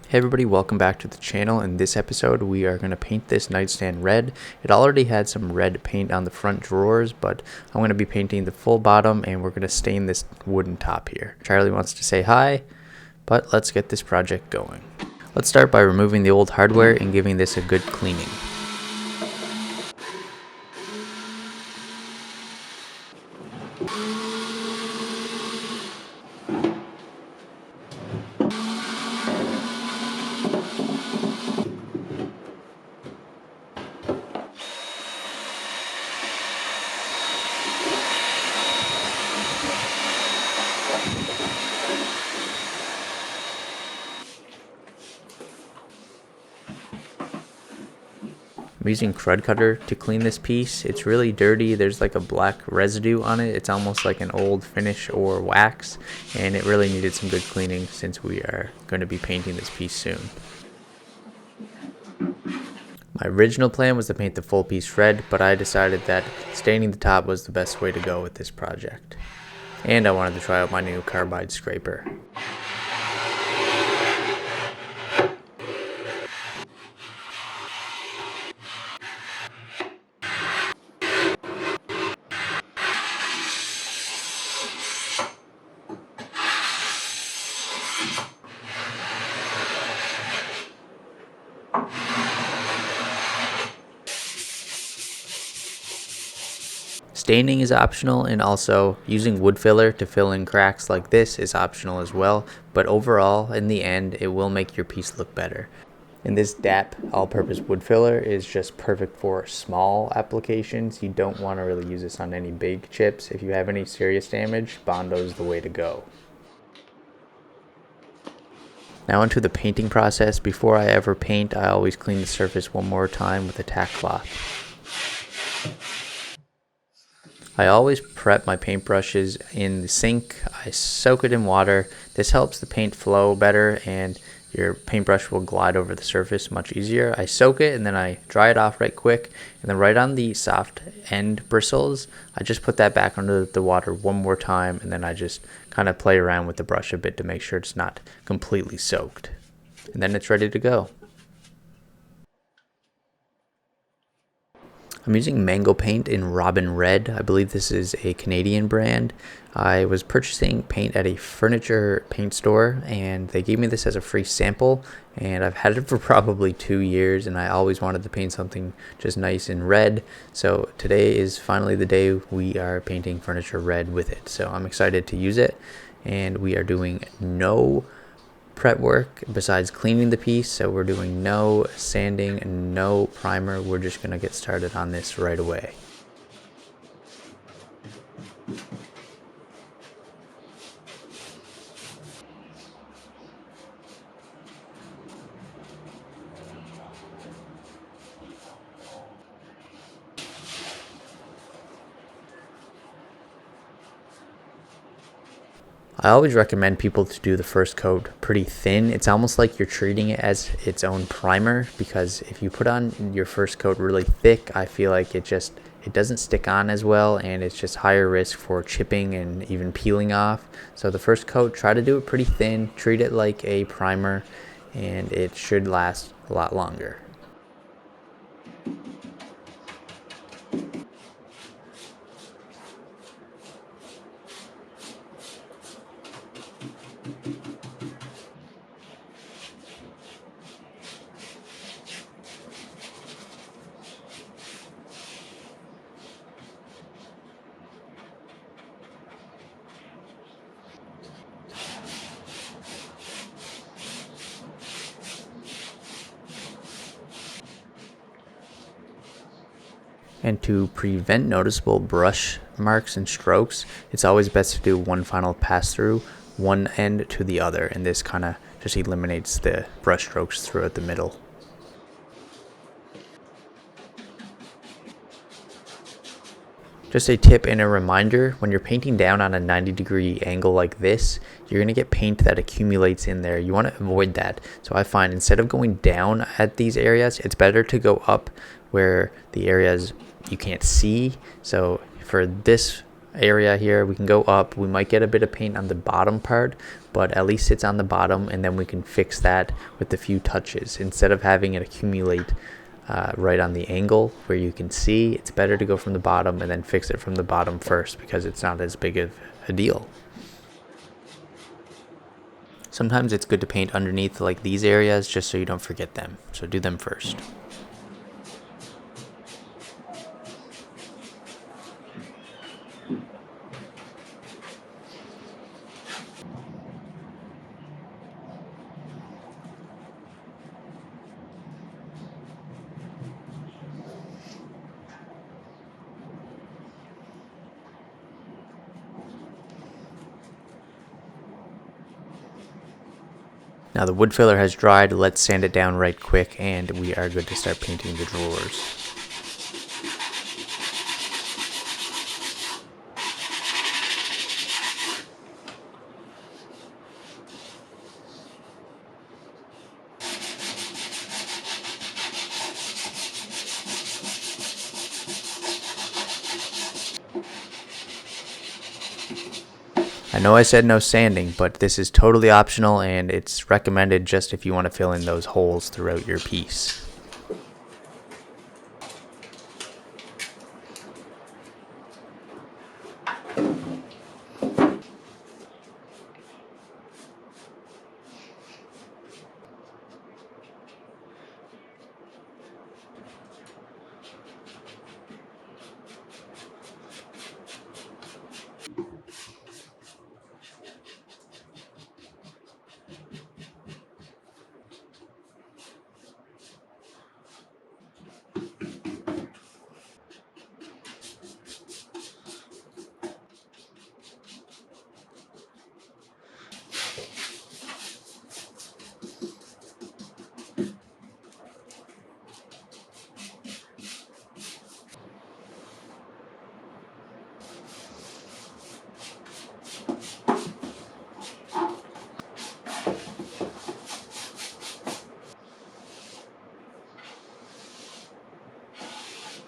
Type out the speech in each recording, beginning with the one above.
Hey everybody, welcome back to the channel. In this episode we are going to paint this nightstand red. It already had some red paint on the front drawers, but I'm going to be painting the full bottom and we're going to stain this wooden top here. Charlie wants to say hi, but let's get this project going. Let's start by removing the old hardware and giving this a good cleaning. I'm using crud cutter to clean this piece. It's really dirty. There's like a black residue on it. It's almost like an old finish or wax, and it really needed some good cleaning since we are going to be painting this piece soon. My original plan was to paint the full piece red, but I decided that staining the top was the best way to go with this project. And I wanted to try out my new carbide scraper. Staining is optional, and also using wood filler to fill in cracks like this is optional as well, but overall in the end it will make your piece look better. And this DAP all-purpose wood filler is just perfect for small applications. You don't want to really use this on any big chips. If you have any serious damage, Bondo is the way to go. Now into the painting process. Before I ever paint, I always clean the surface one more time with a tack cloth. I always prep my paintbrushes in the sink. I soak it in water. This helps the paint flow better and your paintbrush will glide over the surface much easier. I soak it and then I dry it off right quick, and then right on the soft end bristles I just put that back under the water one more time, and then I just kind of play around with the brush a bit to make sure it's not completely soaked, and then it's ready to go. I'm using Mango paint in Robin Red. I believe this is a Canadian brand. I was purchasing paint at a furniture paint store and they gave me this as a free sample, and I've had it for probably 2 years and I always wanted to paint something just nice in red. So today is finally the day we are painting furniture red with it. So I'm excited to use it, and we are doing no prep work besides cleaning the piece. So we're doing no sanding, no primer. We're just gonna get started on this right away. I always recommend people to do the first coat pretty thin. It's almost like you're treating it as its own primer, because if you put on your first coat really thick, I feel like it doesn't stick on as well, and it's just higher risk for chipping and even peeling off. So the first coat, try to do it pretty thin, treat it like a primer, and it should last a lot longer. And to prevent noticeable brush marks and strokes, it's always best to do one final pass through one end to the other, and this kind of just eliminates the brush strokes throughout the middle. Just a tip and a reminder, when you're painting down on a 90-degree angle like this, you're going to get paint that accumulates in there. You want to avoid that. So I find instead of going down at these areas, it's better to go up where the areas you can't see. So for this area here. We can go up. We might get a bit of paint on the bottom part, but at least it's on the bottom, and then we can fix that with a few touches instead of having it accumulate right on the angle where you can see. It's better to go from the bottom and then fix it from the bottom first because it's not as big of a deal. Sometimes it's good to paint underneath like these areas just so you don't forget them, so do them first. Now the wood filler has dried, let's sand it down right quick and we are good to start painting the drawers. I know I said no sanding, but this is totally optional and it's recommended just if you want to fill in those holes throughout your piece.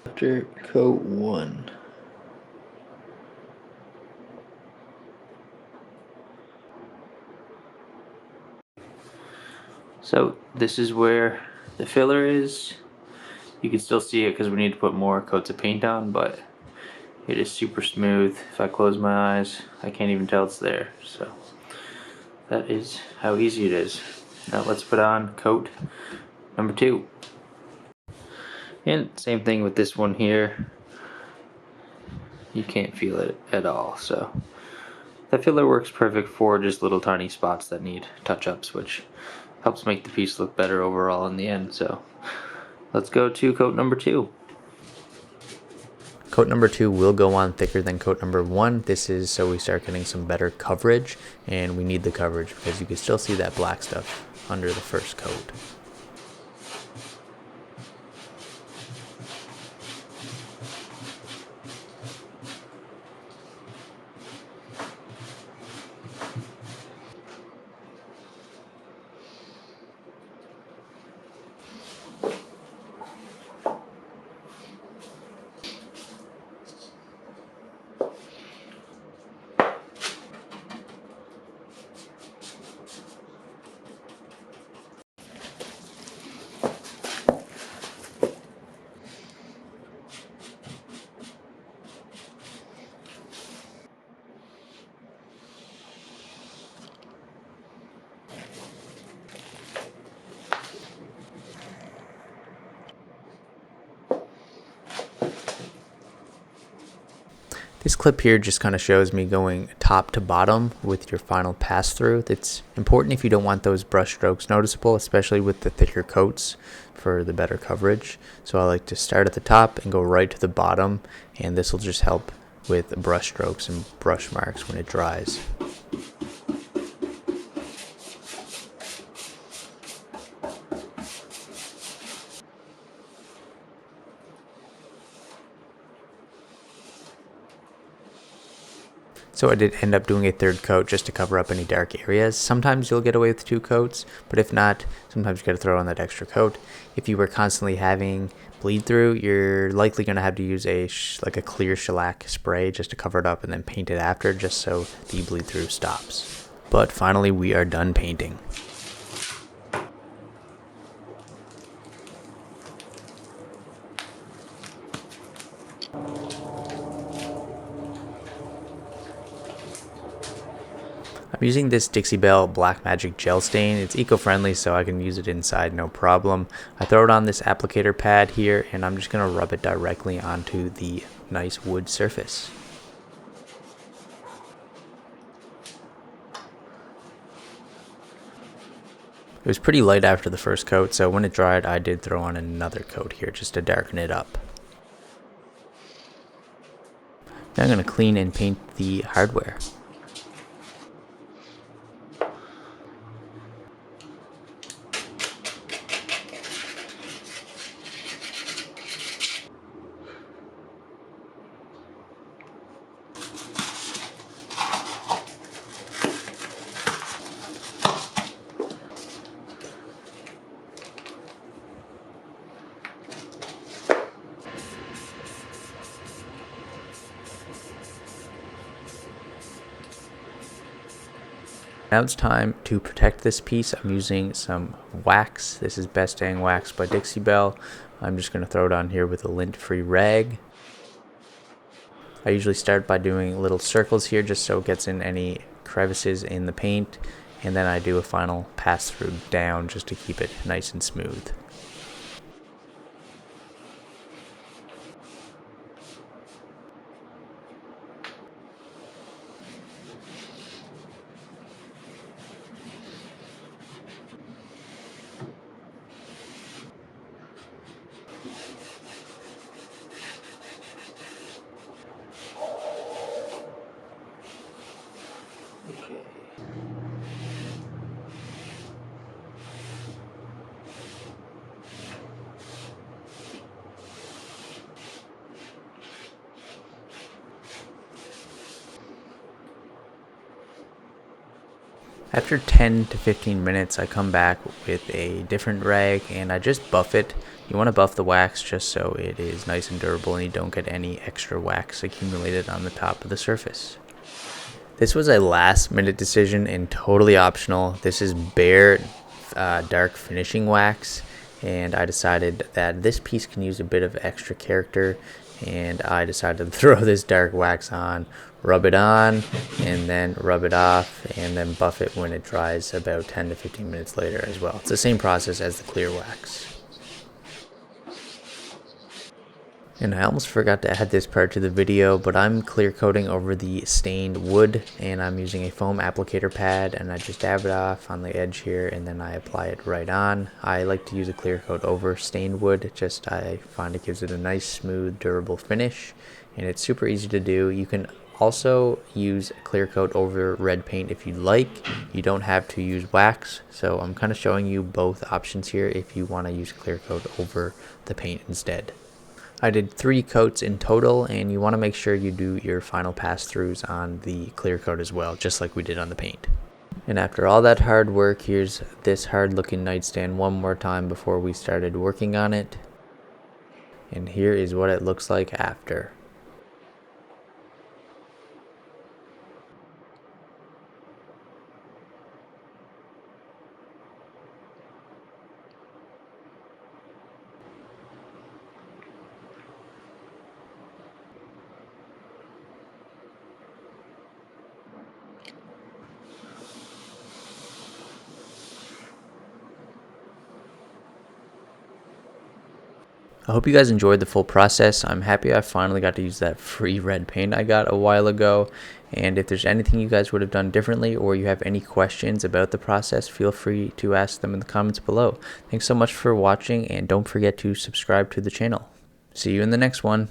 After coat 1. So this is where the filler is. You can still see it because we need to put more coats of paint on, but it is super smooth. If I close my eyes, I can't even tell it's there. So that is how easy it is. Now let's put on coat number 2. And same thing with this one here. You can't feel it at all. So that filler works perfect for just little tiny spots that need touch-ups, which helps make the piece look better overall in the end. So let's go to coat number 2. Coat number 2 will go on thicker than coat number 1. This is so we start getting some better coverage, and we need the coverage because you can still see that black stuff under the first coat. This clip here just kind of shows me going top to bottom with your final pass through. It's important if you don't want those brush strokes noticeable, especially with the thicker coats for the better coverage. So I like to start at the top and go right to the bottom, and this will just help with brush strokes and brush marks when it dries. So I did end up doing a third coat just to cover up any dark areas. Sometimes you'll get away with 2 coats, but if not, sometimes you gotta throw on that extra coat. If you were constantly having bleed through, you're likely going to have to use like a clear shellac spray just to cover it up and then paint it after, just so the bleed through stops. But finally, we are done painting. I'm using this Dixie Belle Black Magic Gel Stain. It's eco-friendly, so I can use it inside no problem. I throw it on this applicator pad here, and I'm just going to rub it directly onto the nice wood surface. It was pretty light after the first coat, so when it dried, I did throw on another coat here just to darken it up. Now I'm going to clean and paint the hardware. Now it's time to protect this piece. I'm using some wax. This is Best Dang Wax by Dixie Belle. I'm just going to throw it on here with a lint-free rag. I usually start by doing little circles here just so it gets in any crevices in the paint, and then I do a final pass through down just to keep it nice and smooth. After 10 to 15 minutes, I come back with a different rag and I just buff it. You want to buff the wax just so it is nice and durable and you don't get any extra wax accumulated on the top of the surface. This was a last minute decision and totally optional. This is Behr dark finishing wax, and I decided that this piece can use a bit of extra character, and I decided to throw this dark wax on, rub it on, and then rub it off, and then buff it when it dries about 10 to 15 minutes later as well. It's the same process as the clear wax. And I almost forgot to add this part to the video, but I'm clear coating over the stained wood, and I'm using a foam applicator pad, and I just dab it off on the edge here and then I apply it right on. I like to use a clear coat over stained wood, just I find it gives it a nice smooth durable finish, and it's super easy to do. You can also use clear coat over red paint if you'd like. You don't have to use wax, so I'm kind of showing you both options here if you want to use clear coat over the paint instead. I did 3 coats in total, and you want to make sure you do your final pass-throughs on the clear coat as well, just like we did on the paint. And after all that hard work, here's this hard-looking nightstand one more time before we started working on it. And here is what it looks like after. I hope you guys enjoyed the full process. I'm happy I finally got to use that free red paint I got a while ago. And if there's anything you guys would have done differently, or you have any questions about the process, feel free to ask them in the comments below. Thanks so much for watching, and don't forget to subscribe to the channel. See you in the next one.